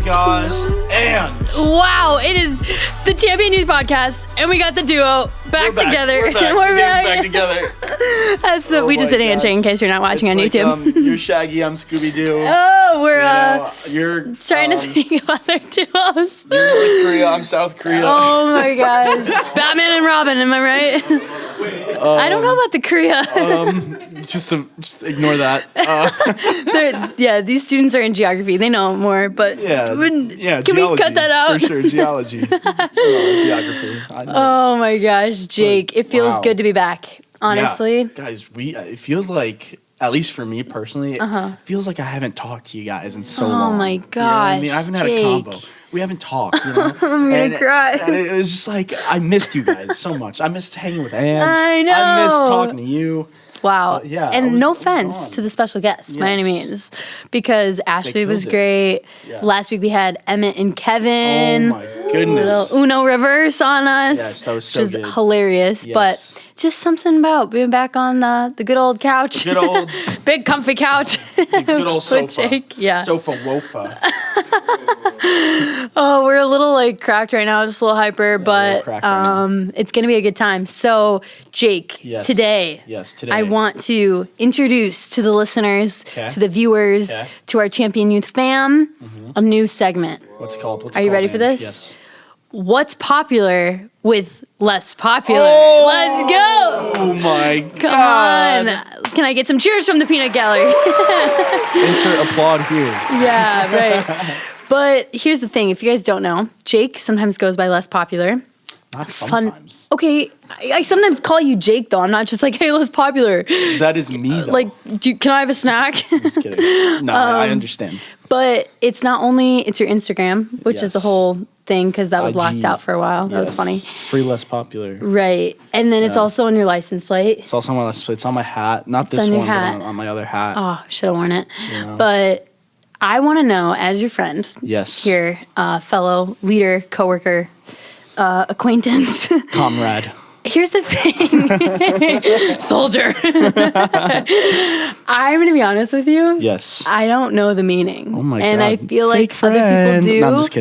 gosh. And wow, it is the Champion Youth Podcast, and we got the duo back together. We're back together. That's what we just did a handshake in case you're not watching on YouTube. You're Shaggy, I'm Scooby-Doo. Oh, we're you're trying to think of other duos. You're North Korea, I'm South Korea. Oh my gosh. Batman and Robin, am I right? I don't know about the Korea. Just ignore that. These students are in geography. They know more, but can we cut that out? For sure, geology. Geography. Oh my gosh, Jake. It feels good to be back, honestly. Yeah. Guys, it feels like, at least for me personally, it feels like I haven't talked to you guys in so long. Oh my gosh, I haven't had Jake. a combo. We haven't talked, I'm gonna cry. And it was just like, I missed you guys so much. I missed hanging with Ange. I know. I missed talking to you. Wow. And no offense to the special guests by any means, because Ashley was great. Yeah. Last week we had Emmett and Kevin. Oh my goodness. Little Uno reverse on us. Yes, that was so which good. was hilarious. Yes. But just something about being back on the good old couch. Good old big comfy couch. good old sofa. With Jake. Yeah. Sofa wofa. Oh, we're a little cracked right now, just a little hyper, but it's gonna be a good time. So, Jake, today, I want to introduce to the listeners, to the viewers, to our Champion Youth fam, a new segment. What's it called? Are you ready for this? Yes. What's popular with less popular? Oh, Let's go! Oh my Come God. on. Can I get some cheers from the peanut gallery? Insert applaud here. Yeah, right. But here's the thing. If you guys don't know, Jake sometimes goes by less popular. Not sometimes. Okay, I sometimes call you Jake, though. I'm not just like, hey, less popular. That is me, though. Can I have a snack? I'm just kidding. No, I understand. But it's not only, it's your Instagram, which is the whole thing, because that was IG. locked out for a while. That was funny. Free less popular. Right. And then it's also on your license plate. It's also on my license plate. It's on my hat. Not this one, but on my other hat. Oh, should have worn it. Yeah. But I want to know, as your friend, here, fellow leader, coworker, acquaintance, comrade. Here's the thing, soldier. I'm gonna be honest with you. Yes. I don't know the meaning. Oh my God. And I feel fake like friend. other people do. No, I'm just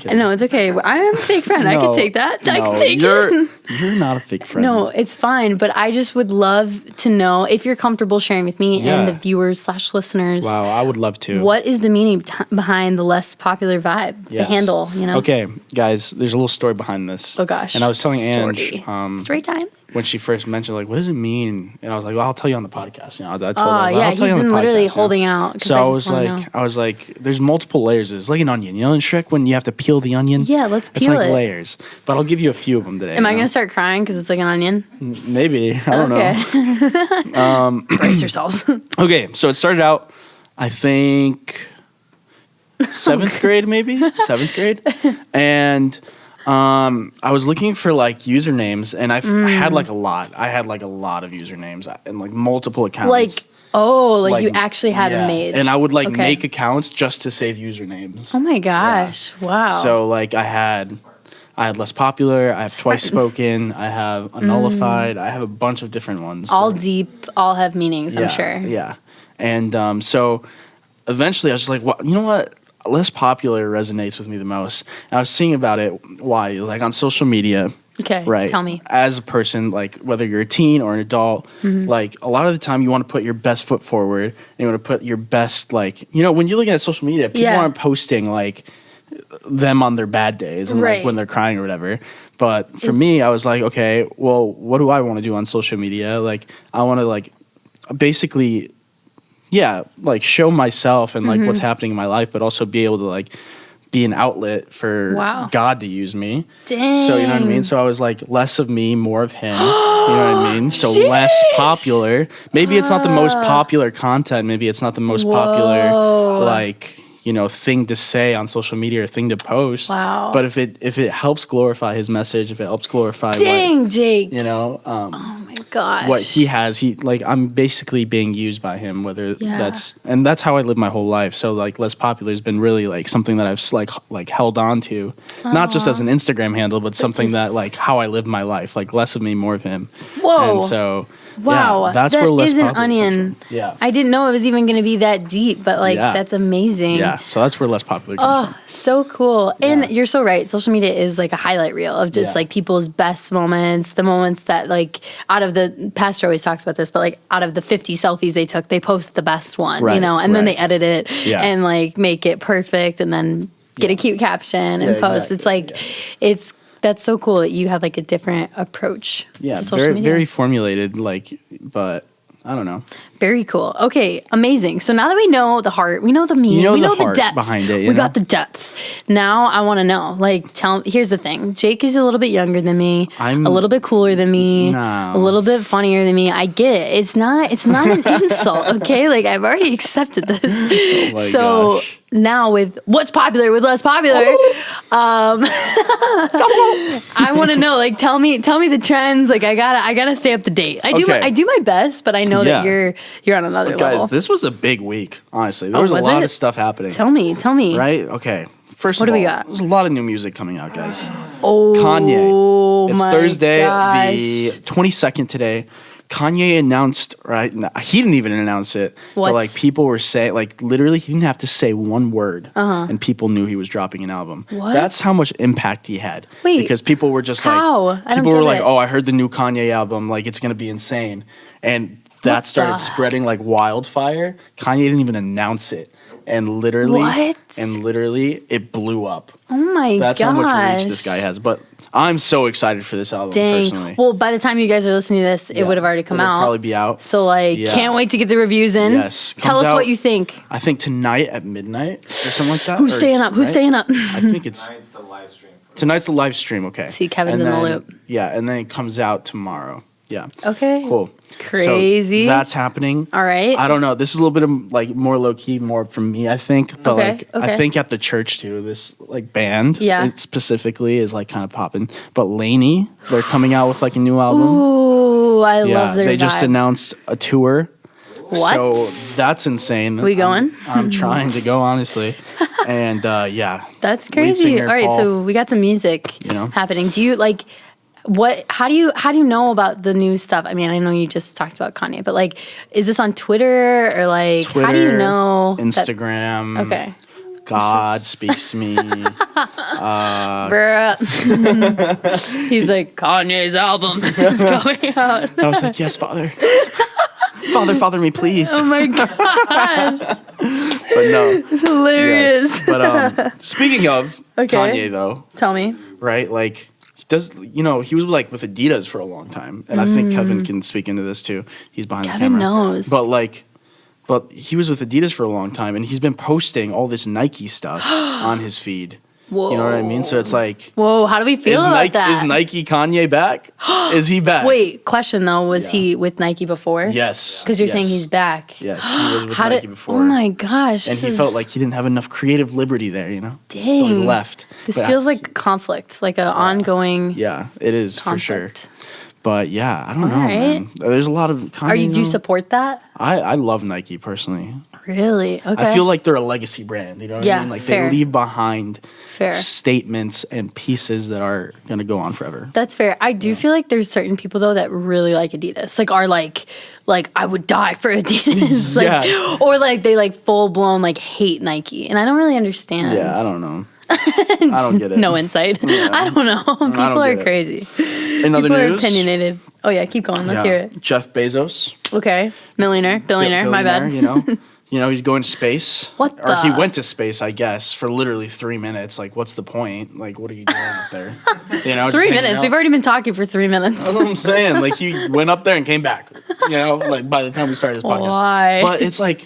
kidding. No, it's okay. I am a fake friend. I can take that. I can take it. You're not a fake friend. No, it's fine. But I just would love to know if you're comfortable sharing with me and the viewers / listeners. Wow, I would love to. What is the meaning behind the less popular vibe? The handle, you know? Okay, guys, there's a little story behind this. Oh gosh. And I was telling Ange. Story time. When she first mentioned, like, what does it mean? And I was like, well, I'll tell you on the podcast. You know, I told her, I'll tell you on the podcast. He's been literally holding out. So I was like, there's multiple layers. It's like an onion. You know in Shrek when you have to peel the onion? Yeah, let's peel it. It's like layers. But I'll give you a few of them today. Am I going to start crying because it's like an onion? Maybe. I don't know. Brace yourselves. Okay, so it started out, I think, 7th grade maybe? 7th grade. And I was looking for like usernames, and I had like a lot. I had like a lot of usernames and like multiple accounts. Like you actually had them made. And I would like make accounts just to save usernames. Oh my gosh! Yeah. Wow. So like I had Less Popular. I have Twice Spoken. I have Unnullified. I have a bunch of different ones. All deep. All have meanings. I'm sure. Yeah. And so eventually I was like, well, you know what? Less Popular resonates with me the most. And I was seeing about it why, like on social media. Okay, right. Tell me. As a person, like whether you're a teen or an adult, like a lot of the time you want to put your best foot forward and you want to put your best, like, you know, when you're looking at social media, people aren't posting like them on their bad days and like when they're crying or whatever. But for me, I was like, okay, well, what do I want to do on social media? Like I want to like basically like show myself and like what's happening in my life, but also be able to like be an outlet for God to use me. Dang. So you know what I mean? So I was like less of me, more of him. You know what I mean? So less popular. Maybe it's not the most popular content. Maybe it's not the most popular like, you know, thing to say on social media or thing to post. Wow. But if it helps glorify his message, if it helps glorify Jake. you know, oh my gosh. what he has. I'm basically being used by him, whether that's how I live my whole life. So like Less Popular has been really like something that I've like held on to, not just as an Instagram handle, but something that like how I live my life, like less of me, more of him. Whoa. And so wow, that's that where Less is an Popular onion. Yeah. I didn't know it was even going to be that deep, but like that's amazing. Yeah, so that's where Less Popular comes from. So cool. And you're so right. Social media is like a highlight reel of just like people's best moments, the moments that like out of the pastor always talks about this, but like out of the 50 selfies they took, they post the best one, you know, and then they edit it and like make it perfect and then get a cute caption and post. Exactly. It's like that's so cool that you have like a different approach to social media. Very formulated, but I don't know. Very cool. Okay, amazing. So now that we know the heart, we know the meaning, we know the depth behind it. We got the depth. Now I want to know. Like, here's the thing. Jake is a little bit younger than me. I'm a little bit cooler than me. No. A little bit funnier than me. I get it. It's not an insult. Okay, like I've already accepted this. Oh my gosh. Now with what's popular with Less Popular, I want to know. Like, tell me the trends. Like, I gotta stay up to date. I do my best, but I know that you're on another level. Guys, this was a big week. Honestly, there was a lot of stuff happening. Tell me. Right? Okay. First of all, there's a lot of new music coming out, guys. Oh, Kanye. It's Thursday, gosh. the 22nd today. Kanye announced, right? He didn't even announce it. What? But like people were saying, like literally, he didn't have to say one word, and people knew he was dropping an album. What? That's how much impact he had. Wait, because people were just like, people were like, oh, I heard the new Kanye album, like it's gonna be insane, and that started spreading like wildfire. Kanye didn't even announce it. And literally, it blew up. Oh my gosh. That's how much reach this guy has. But I'm so excited for this album, personally. Well, by the time you guys are listening to this, it would have already come out. Probably be out. So, can't wait to get the reviews in. Yes. Tell us what you think. I think tonight at midnight or something like that. Who's staying up? Who's staying up? I think tonight's the live stream. Tonight's the live stream, okay. See, Kevin's in the loop. Yeah, and then it comes out tomorrow. Yeah. Okay. Cool. Crazy. So that's happening. All right. I don't know. This is a little bit of like more low key, more from me, I think. But I think at the church too, this like band it specifically is like kind of popping. But Lainey, they're coming out with like a new album. Ooh, I love their They vibe. just announced a tour. What? So that's insane. We going? I'm trying to go, honestly. And that's crazy. All right, so we got some music happening. Do you like? How do you know about the new stuff? I mean, I know you just talked about Kanye, but like, is this on Twitter or like, how do you know? Instagram. Okay. God speaks to me. He's like, Kanye's album is coming out. I was like, yes, Father. Father me, please. Oh my gosh. But no. It's hilarious. Yes. But speaking of Kanye, though. Tell me. Right? Like, he was like with Adidas for a long time. And I think Kevin can speak into this too. He's behind the camera. Kevin knows. But he was with Adidas for a long time, and he's been posting all this Nike stuff on his feed. Whoa. You know what I mean? So it's like... Whoa, how do we feel about that? Is Nike Kanye back? Is he back? Wait, question though. Was he with Nike before? Yes. Because you're saying he's back. Yes, he was with Nike before. Oh my gosh. And he felt like he didn't have enough creative liberty there, you know? Dang. So he left. This feels like conflict, like an ongoing Yeah, it is conflict. for sure. But yeah, I don't know, man. There's a lot of Kanye. Do you support that? I love Nike personally. Really? Okay. I feel like they're a legacy brand. You know what I mean? Like fair. they leave behind statements and pieces that are gonna go on forever. That's fair. I do feel like there's certain people though that really like Adidas. Like are like I would die for Adidas. Or like they like full blown like hate Nike. And I don't really understand. Yeah, I don't know. I don't get it. No insight. Yeah. I don't know. People are crazy. In other news, people are opinionated. Oh yeah, keep going. Let's hear it. Jeff Bezos. Okay, billionaire. My bad. You know, he's going to space. What Or he went to space, I guess, for literally 3 minutes. Like, what's the point? Like, what are you doing up there? You know, 3 minutes. We've already been talking for 3 minutes. That's what I'm saying. Like, he went up there and came back. You know, like by the time we started this podcast. Why? But it's like,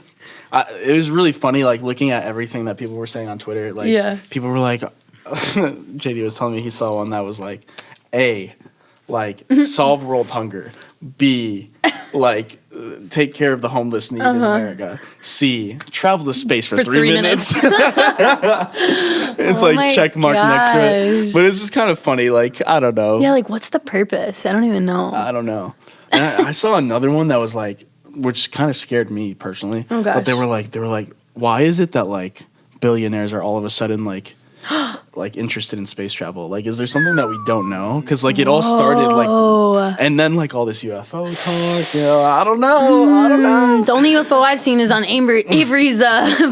it was really funny, like looking at everything that people were saying on Twitter. Like, people were like, JD was telling me he saw one that was like, A, like solve world hunger. B, like take care of the homeless need in America. C, travel to space for 3 minutes. It's like check mark next to it. But it's just kind of funny. Like, I don't know. Yeah, like what's the purpose? I don't even know. I don't know. And I saw another one that was like, which kind of scared me personally. Oh gosh. But they were like, why is it that like billionaires are all of a sudden like interested in space travel? Like, is there something that we don't know? Because like it all started like, and then like all this UFO talk. You know, I don't know. The only UFO I've seen is on Avery's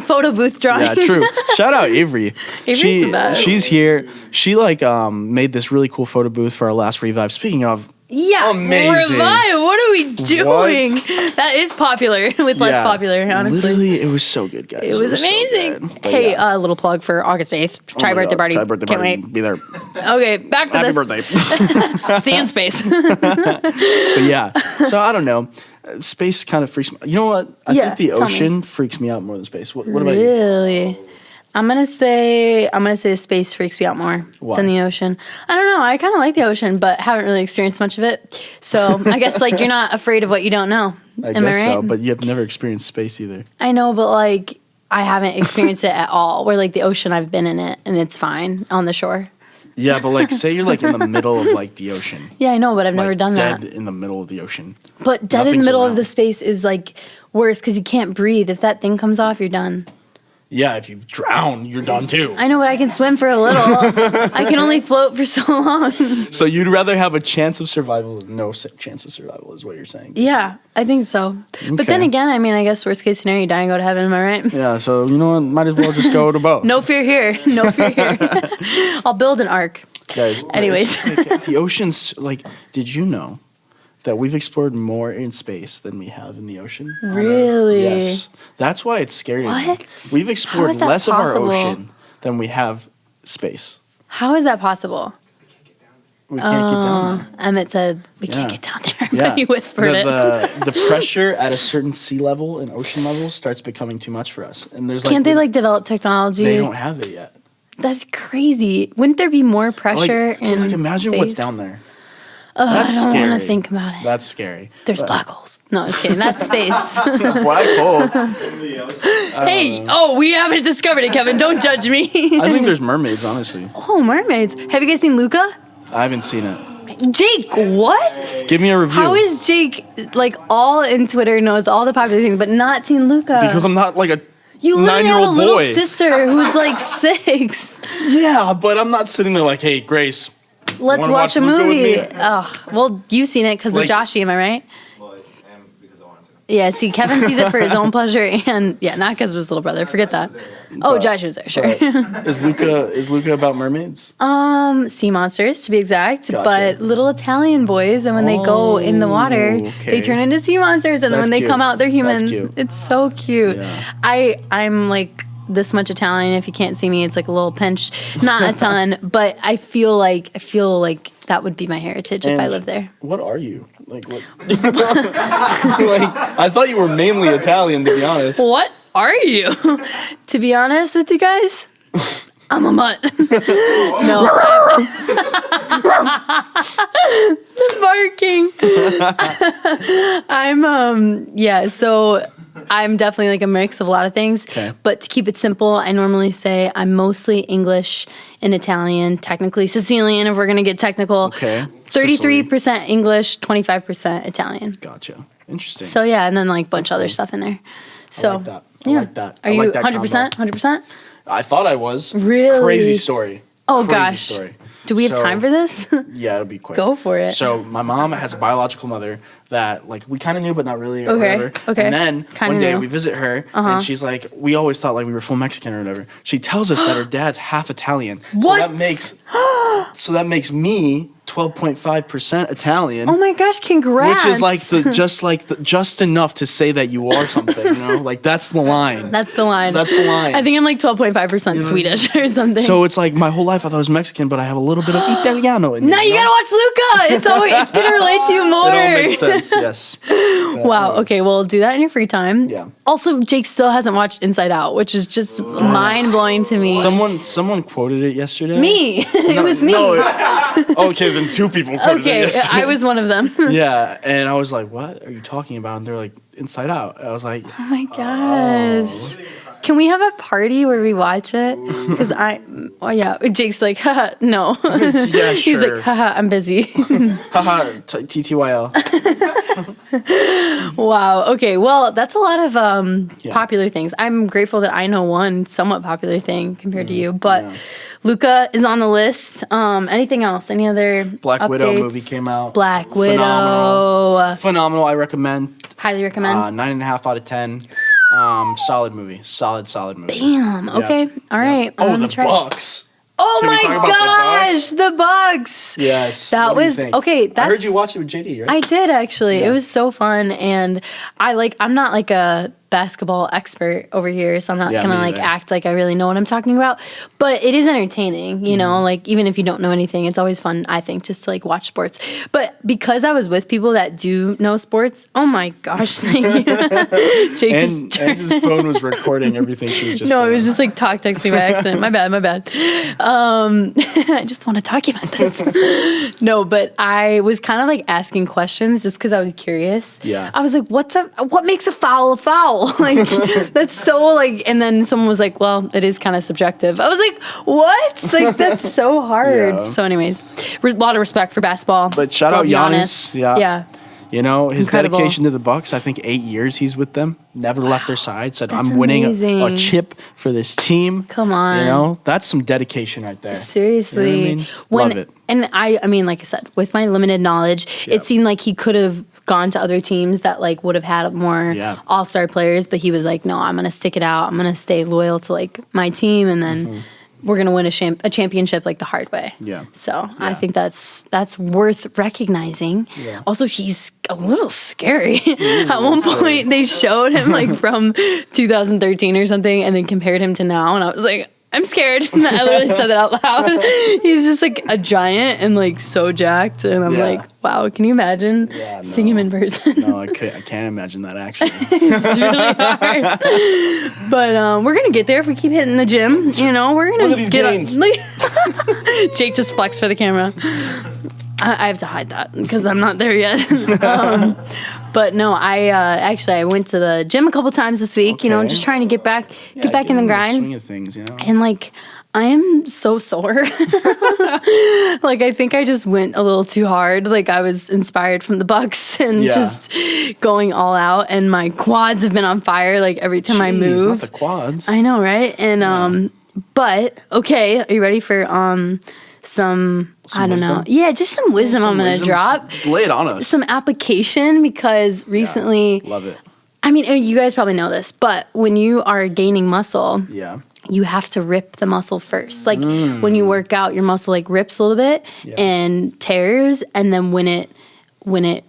photo booth drawing. Yeah, true. Shout out Avery. Avery's the best. She's here. She like made this really cool photo booth for our last Revive. Speaking of. Yeah, amazing. Revive. What are we doing? What? That is popular with less popular, honestly. Literally, it was so good, guys. It was amazing. So hey, a little plug for August 8th. Try birthday party. Can't wait. Be there. Okay, back to Happy this. birthday. See you in space. But yeah, so I don't know. Space kind of freaks me. You know what? I think the ocean freaks me out more than space. What about you? Really? I'm gonna say space freaks me out more than the ocean. I don't know. I kind of like the ocean, but haven't really experienced much of it. So I guess like you're not afraid of what you don't know. I guess so, but you have never experienced space either. I know, but like I haven't experienced it at all. Where like the ocean, I've been in it and it's fine on the shore. Yeah, but like say you're like in the middle of like the ocean. Yeah, I know, but I've never done dead that. In the middle of the ocean. But dead in the middle of the space is like worse because you can't breathe. If that thing comes off, you're done. Yeah, if you drown, you're done too. I know, but I can swim for a little. I can only float for so long. So you'd rather have a chance of survival than no chance of survival is what you're saying. Yeah, I think so. Okay. But then again, I mean, I guess worst case scenario, you die and go to heaven, am I right? Yeah, so you know what? Might as well just go to both. No fear here. No fear here. I'll build an ark. Guys, anyways. Like, the oceans, like, did you know that we've explored more in space than we have in the ocean? Really? Yes. That's why it's scary. What? We've explored less possible? Of our ocean than we have space. How is that possible? We can't get down there. Emmett said, we can't get down there. Yeah. He whispered it. The pressure at a certain sea level and ocean level starts becoming too much for us. And there's Can't they like develop technology? They don't have it yet. That's crazy. Wouldn't there be more pressure in like imagine space? What's down there. That's I don't want to think about it. That's scary. There's black holes. No, I'm just kidding. That's space. Black holes. Hey, we haven't discovered it, Kevin. Don't judge me. I think there's mermaids, honestly. Oh, mermaids. Have you guys seen Luca? I haven't seen it. Jake, what? Give me a review. How is Jake, like, all in Twitter, knows all the popular things, but not seen Luca? Because I'm not, like, a you literally have a little boy. sister who's, like, 6. Yeah, but I'm not sitting there like, hey, Grace, let's watch a movie. Oh, well, you've seen it because of Joshy, am I right? Well, because I wanted to. Yeah, see, Kevin sees it for his own pleasure, and not because of his little brother. Forget that. Oh, Josh was there, sure. Is Luca about mermaids? Sea monsters to be exact, but little Italian boys, and when they go in the water, they turn into sea monsters, and then when they come out, they're humans. It's so cute. Yeah. I'm like this much Italian. If you can't see me, it's like a little pinch, not a ton, but I feel like that would be my heritage if I lived there. What are you? Like what? Like, I thought you were mainly Italian, to be honest. What are you? To be honest with you guys, I'm a mutt. No. The barking. So I'm definitely like a mix of a lot of things. Okay. But to keep it simple, I normally say I'm mostly English and Italian, technically Sicilian if we're going to get technical. Okay. 33% English, 25% Italian. Gotcha. Interesting. So yeah, and then like a bunch of other stuff in there. So I like that. I like that. Are you 100%? 100%? I thought I was. Really? Crazy story. Oh gosh. Story. Do we have time for this? Yeah, it'll be quick. Go for it. So my mom has a biological mother that like we kind of knew but not really or whatever. Okay. And then one day we visit her and she's like, we always thought like we were full Mexican or whatever. She tells us that her dad's half Italian. What? So that makes me 12.5% Italian. Oh my gosh, congrats. Which is like just enough to say that you are something, you know? Like that's the line. That's the line. That's the line. I think I'm like 12.5% Swedish or something. So it's like my whole life I thought I was Mexican, but I have a little bit of Italiano in me. No, you gotta watch Luca. It's gonna relate to you more. It all makes sense, yes. Wow, okay, well do that in your free time. Yeah. Also, Jake still hasn't watched Inside Out, which is just mind-blowing to me. Someone quoted it yesterday. Me. It was me. Okay, then 2 people quoted it yesterday. I was one of them. Yeah, and I was like, what are you talking about? And they're like, Inside Out. I was like, oh my gosh. Can we have a party where we watch it? Because Jake's like, haha, no. Yeah, sure. He's like, haha, I'm busy. Haha, TTYL. Wow. Okay. Well, that's a lot of popular things. I'm grateful that I know one somewhat popular thing compared to you, but Luca is on the list. Anything else? Any other Black updates? Widow movie came out. Black Widow. Phenomenal. I recommend. Highly recommend. 9.5 out of 10. Solid movie. Solid movie. Bam. Okay. All right. Oh, the Bucks. Oh my gosh, the Bucks. Yes. That was okay. I heard you watch it with JD, right? I did actually. Yeah. It was so fun, and I'm not like a basketball expert over here, so I'm not gonna like act like I really know what I'm talking about. But it is entertaining, you know. Like even if you don't know anything, it's always fun. I think just to like watch sports. But because I was with people that do know sports, oh my gosh, thank you. Jake and his phone was recording everything she was just. No, saying. it was just like texting by accident. My bad. I just want to document this. No, but I was kind of like asking questions just because I was curious. Yeah. I was like, what makes a foul a foul? Like, that's so like, and then someone was like, well, it is kind of subjective. I was like, what? Like, that's so hard. Yeah. So anyways, a lot of respect for basketball. But shout out Giannis. Yeah. You know, his Incredible. dedication to the Bucks, I think 8 years he's with them. Never left their side. Said, That's I'm winning amazing. a chip for this team. Come on. You know, that's some dedication right there. Seriously. You know what I mean? Love it. And I mean, like I said, with my limited knowledge, it seemed like he could have gone to other teams that like would have had more all-star players, but he was like, no, I'm going to stick it out. I'm going to stay loyal to like my team, and then we're going to win a championship like the hard way. Yeah. So I think that's worth recognizing. Yeah. Also, he's a little scary. At one point, they showed him like from 2013 or something, and then compared him to now, and I was like, I'm scared. I literally said that out loud. He's just like a giant and like so jacked, and I'm like, wow, can you imagine seeing him in person? No, I can't imagine that actually. It's really hard. But we're gonna get there if we keep hitting the gym. You know, we're gonna get on. Jake just flexed for the camera. I have to hide that because I'm not there yet. But no, I went to the gym a couple times this week. Okay. You know, just trying to get back in the grind. Swing of things, you know. And like, I am so sore. Like, I think I just went a little too hard. Like, I was inspired from the Bucks and just going all out. And my quads have been on fire. Like every time I move. Not the quads. I know, right? And but okay, are you ready for some I don't know. Yeah, just some wisdom I'm going to drop. Lay it on us. Some application, because recently... Love it. I mean, you guys probably know this, but when you are gaining muscle, you have to rip the muscle first. Like when you work out, your muscle like rips a little bit and tears, and then when it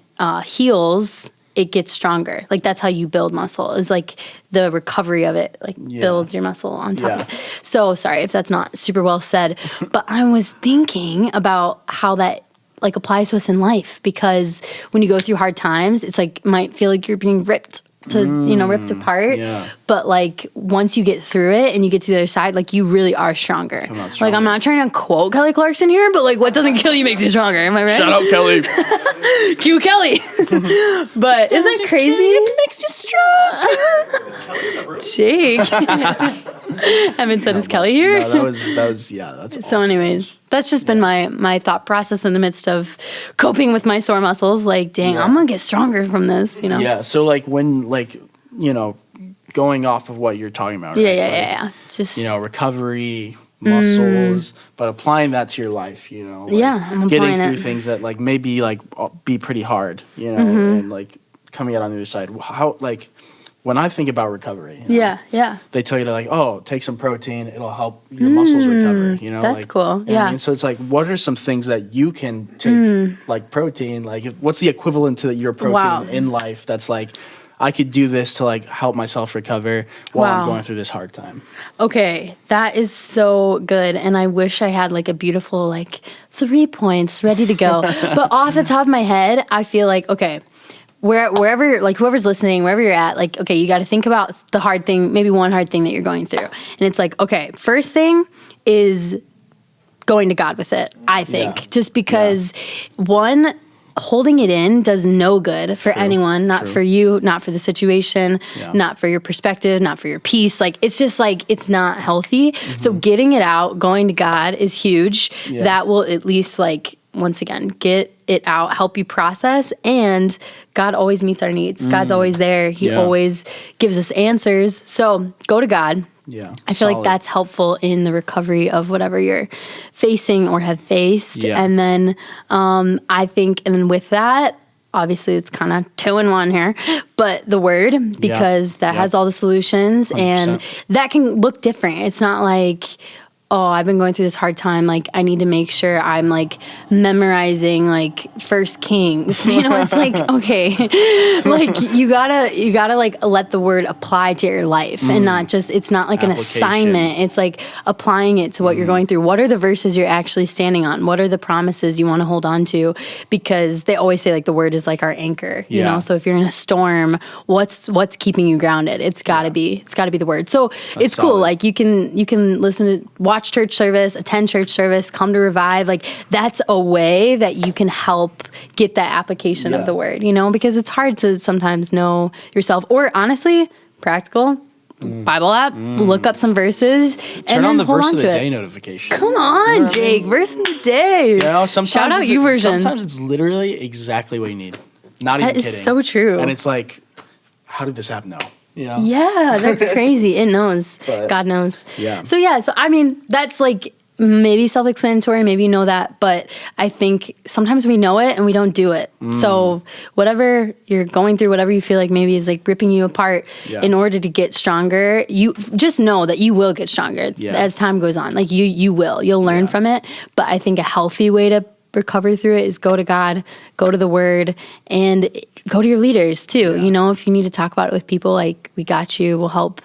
heals, it gets stronger. Like that's how you build muscle, is like the recovery of it like builds your muscle on top of it. So sorry if that's not super well said, but I was thinking about how that like applies to us in life, because when you go through hard times, it's like might feel like you're being ripped ripped apart. But like once you get through it and you get to the other side, like you really are stronger. Like I'm not trying to quote Kelly Clarkson here, but like what doesn't kill you makes you stronger. Am I right? Shout out Kelly. Cue Kelly. But isn't that crazy? It makes you strong. Jake. Haven't said is Kelly here? No, that was that's awesome. So anyways, that's just been my thought process in the midst of coping with my sore muscles. Like, dang, I'm gonna get stronger from this, you know? Yeah, so like when going off of what you're talking about, right? Yeah. Just recovery, muscles, but applying that to your life, I'm getting applying through things that like maybe like be pretty hard, and like coming out on the other side. How like when I think about recovery, they tell you to like, oh, take some protein, it'll help your muscles recover. That's like, cool. I mean? So it's like, what are some things that you can take, like protein? Like, what's the equivalent to your protein in life? That's like, I could do this to like help myself recover while I'm going through this hard time. Okay, that is so good, and I wish I had like a beautiful like 3 points ready to go. But off the top of my head, I feel like wherever, like whoever's listening, wherever you're at, like, okay, you got to think about the hard thing, maybe one hard thing that you're going through. And it's like, okay, first thing is going to God with it, I think. Just because one, holding it in does no good for anyone, not for you, not for the situation, not for your perspective, not for your peace. Like, it's just like, it's not healthy. So getting it out, going to God is huge. That will at least like, once again, get it out, help you process. And God always meets our needs. God's always there. He always gives us answers. So go to God. Yeah. I feel like that's helpful in the recovery of whatever you're facing or have faced. Yeah. And then I think, and then with that, obviously it's kind of 2 in 1 here, but the word, because that has all the solutions 100%. And that can look different. It's not like, oh, I've been going through this hard time. Like, I need to make sure I'm like memorizing like First Kings. You know, it's like, okay, like you gotta like let the word apply to your life and not just, it's not like an assignment. It's like applying it to what you're going through. What are the verses you're actually standing on? What are the promises you want to hold on to? Because they always say like the word is like our anchor, you know? So if you're in a storm, what's keeping you grounded? It's gotta be the word. So that's it's cool. Like you can listen to, watch church service, attend church service, come to Revive. Like that's a way that you can help get that application of the word, you know, because it's hard to sometimes know yourself, or honestly, practical Bible app, look up some verses, turn and on then the hold verse on of to the it. day notification. Come on, Jake, verse of the day. You know, sometimes shout out YouVersion. Sometimes it's literally exactly what you need. Not even kidding. That is so true. And it's like, how did this happen now? You know? Yeah, that's crazy. It knows. But, God knows. Yeah. So I mean, that's like maybe self-explanatory, maybe you know that, but I think sometimes we know it and we don't do it. So whatever you're going through, whatever you feel like maybe is like ripping you apart, in order to get stronger, you just know that you will get stronger as time goes on. Like you'll learn from it. But I think a healthy way to recover through it is go to God, go to the word, and go to your leaders too. You know, if you need to talk about it with people, like we got you, we'll help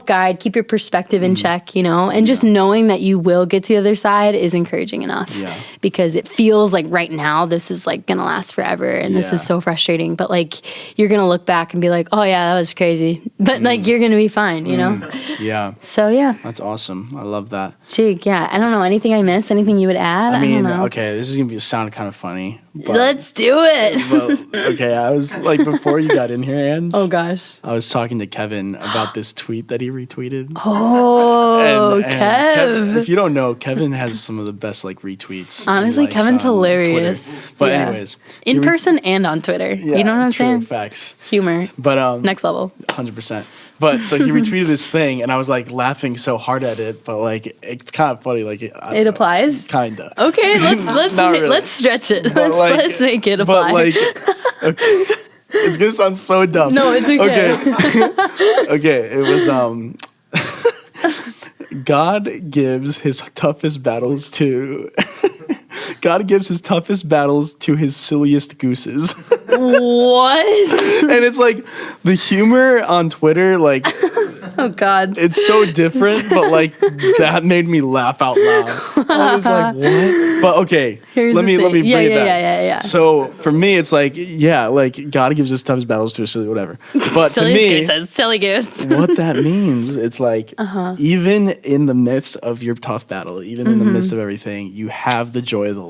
guide, keep your perspective in check, you know, and just knowing that you will get to the other side is encouraging enough because it feels like right now this is like going to last forever and this is so frustrating, but like you're going to look back and be like, oh yeah, that was crazy, but like you're going to be fine, you know? Yeah. So yeah. That's awesome. I love that. Jake, yeah. I don't know, anything I missed, anything you would add? I mean, don't know. okay, this is going to sound kind of funny. But, let's do it. okay, I was like, before you got in here, Ange, oh gosh, I was talking to Kevin about this tweet that he retweeted. Oh, and Kev. If you don't know, Kevin has some of the best like retweets. Honestly, Kevin's hilarious. Twitter. But anyways, in person and on Twitter. You know what I'm saying? Facts. Humor. But next level. 100%. But so he retweeted this thing, and I was like laughing so hard at it, but like it's kind of funny. Like it applies. Kinda. Okay, let's stretch it. Let's make it apply. But like, okay, it's gonna sound so dumb. No, it's okay. Okay, it was God gives his toughest battles to. God gives his toughest battles to his silliest gooses. What? And it's like the humor on Twitter, like, oh God, it's so different, but like that made me laugh out loud. I was like, what? But okay, let me bring it back. Yeah. So for me, it's like, like God gives his toughest battles to a silly whatever. But to me, silly goose. what that means, it's like even in the midst of your tough battle, even in the midst of everything, you have the joy of the Lord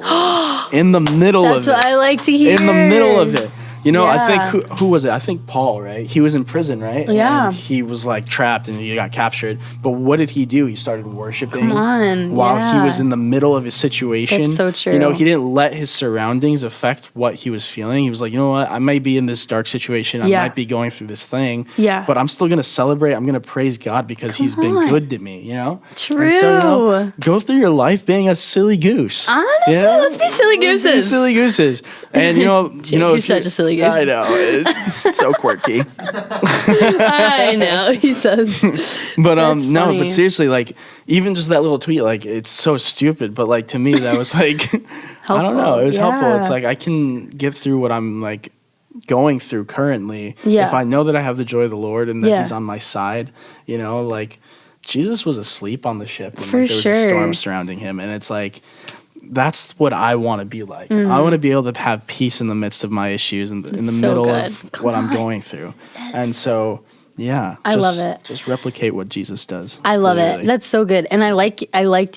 in the middle of it. That's what I like to hear. In the middle of it. You know, I think, who was it? I think Paul, right? He was in prison, right? Yeah. And he was like trapped and he got captured. But what did he do? He started worshiping while he was in the middle of his situation. That's so true. You know, he didn't let his surroundings affect what he was feeling. He was like, you know what? I might be in this dark situation. I might be going through this thing. Yeah. But I'm still going to celebrate. I'm going to praise God because he's been good to me, you know? True. And so, you know, go through your life being a silly goose. Honestly, let's be silly gooses. Let's be silly gooses. And, you know, you're such a silly goose. I know. It's so quirky. I know, he says. But no, but seriously, like even just that little tweet, like it's so stupid, but like to me that was like I don't know, it was helpful. It's like I can get through what I'm like going through currently if I know that I have the joy of the Lord and that he's on my side, you know, like Jesus was asleep on the ship when like, there was a storm surrounding him, and it's like that's what I want to be like. I want to be able to have peace in the midst of my issues and in the middle of what I'm going through. Yes. And so, I love it. Just replicate what Jesus does. I love it. That's so good. And I liked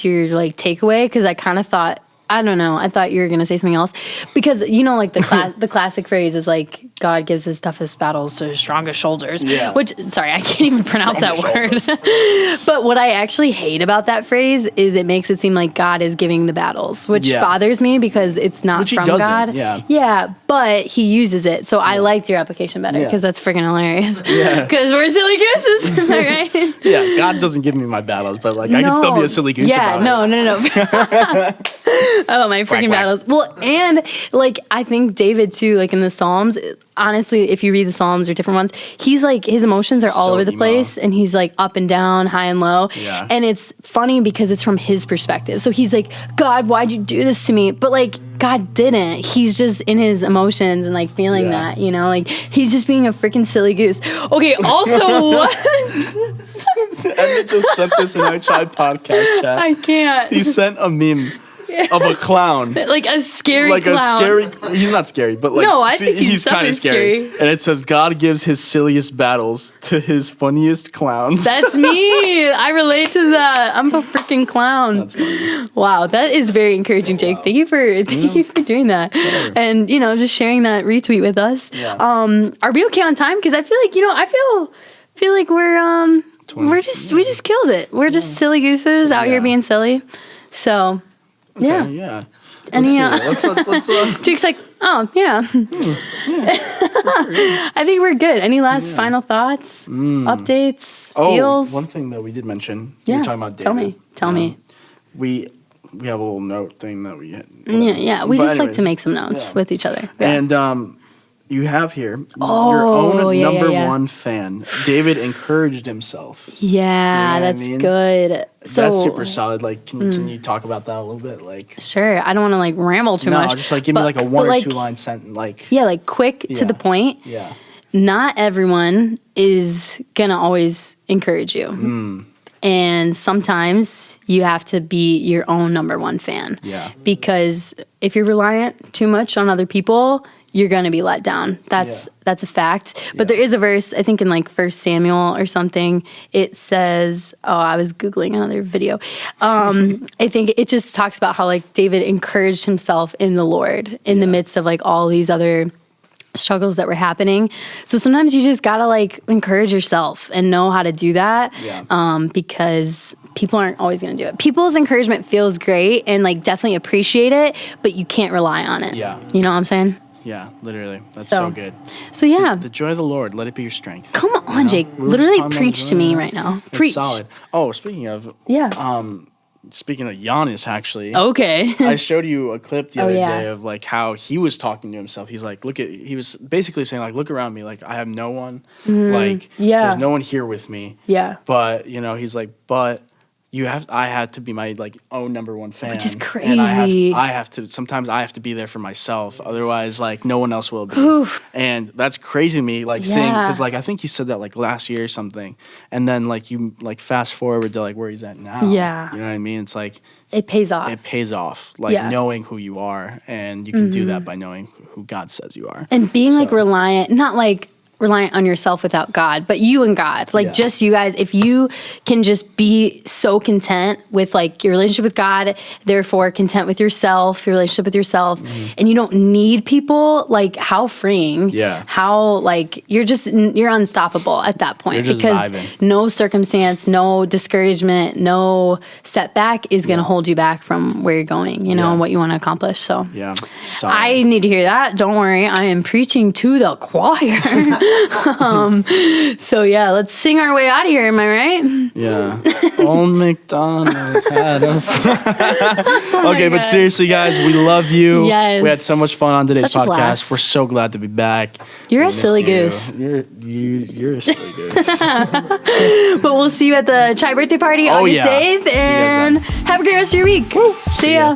your like takeaway because I kind of thought, I don't know, I thought you were going to say something else because, you know, like the classic phrase is like, God gives his toughest battles to his strongest shoulders. Yeah. Which, sorry, I can't even pronounce that word. But what I actually hate about that phrase is it makes it seem like God is giving the battles, which bothers me because it's not from God. Yeah, but he uses it. So I liked your application better because that's freaking hilarious. Yeah. Because we're silly gooses, right? Yeah, God doesn't give me my battles, but like I can still be a silly goose about it. I love my freaking battles. Well, and like I think David too, like in the Psalms, honestly, if you read the Psalms or different ones, he's like his emotions are all over the place and he's like up and down, high and low. Yeah. And it's funny because it's from his perspective. So he's like, God, why'd you do this to me? But like God didn't. He's just in his emotions and like feeling that, you know, like he's just being a freaking silly goose. Okay, also what? Emmett just sent this in our Tribe podcast chat. I can't. He sent a meme of a clown. Like a scary clown. He's not scary, but like no, I think he's kind of scary. And it says, God gives his silliest battles to his funniest clowns. That's me. I relate to that. I'm a freaking clown. That's funny. Wow, that is very encouraging, Jake. Wow. Thank you for doing that. Whatever. And, you know, just sharing that retweet with us. Yeah. Are we okay on time? Because I feel like, you know, I feel like we just killed it. We're just silly gooses out here being silly. So okay, yeah. Any let's Jake's like, oh yeah. I think we're good. Any last final thoughts, updates, feels? One thing that we did mention. You were talking about David. Tell me. We have a little note thing that we had. Yeah. We just like to make some notes with each other. Yeah. And you have here your own number one fan. David encouraged himself. Yeah, you know that's good. So that's super solid. Like, can you talk about that a little bit? Like, sure. I don't want to like ramble too much. No, just like give me like a one or two line sentence. Like, like quick to the point. Yeah. Not everyone is gonna always encourage you. And sometimes you have to be your own number one fan. Yeah. Because if you're reliant too much on other people, you're going to be let down. That's a fact. But there is a verse, I think in like 1 Samuel or something, it says, I was Googling another video. I think it just talks about how like David encouraged himself in the Lord in the midst of like all these other struggles that were happening. So sometimes you just got to like encourage yourself and know how to do that because people aren't always going to do it. People's encouragement feels great and like definitely appreciate it, but you can't rely on it. Yeah. You know what I'm saying? Yeah, literally. That's so good. So yeah. The joy of the Lord, let it be your strength. Come on, Jake. Literally preach to me right now. Preach. It's solid. Oh, speaking of speaking of Giannis, actually. Okay. I showed you a clip the other day of like how he was talking to himself. He's like, he was basically saying like, look around me. Like I have no one. Like there's no one here with me. Yeah. But, you know, he's like, but I had to be my like own number one fan. Which is crazy. And sometimes I have to be there for myself. Otherwise, like no one else will be. Oof. And that's crazy to me, like seeing, because like I think he said that like last year or something. And then like you like fast forward to like where he's at now. Yeah. You know what I mean? It's like it pays off. It pays off. Like knowing who you are. And you can do that by knowing who God says you are. And being like reliant, not like reliant on yourself without God, but you and God, like just you guys, if you can just be so content with like your relationship with God, therefore content with yourself, your relationship with yourself, and you don't need people, like how freeing, how like you're unstoppable at that point because no circumstance, no discouragement, no setback is going to hold you back from where you're going, you know, and what you want to accomplish. So I need to hear that. Don't worry. I am preaching to the choir. So yeah, let's sing our way out of here. Am I right? Yeah. Old MacDonald had a Okay, but seriously, guys, we love you. Yes. We had so much fun on today's podcast. We're so glad to be back. You're a silly goose. You're a silly goose. But we'll see you at the Chai birthday party August 8th, and have a great rest of your week. Woo. See ya.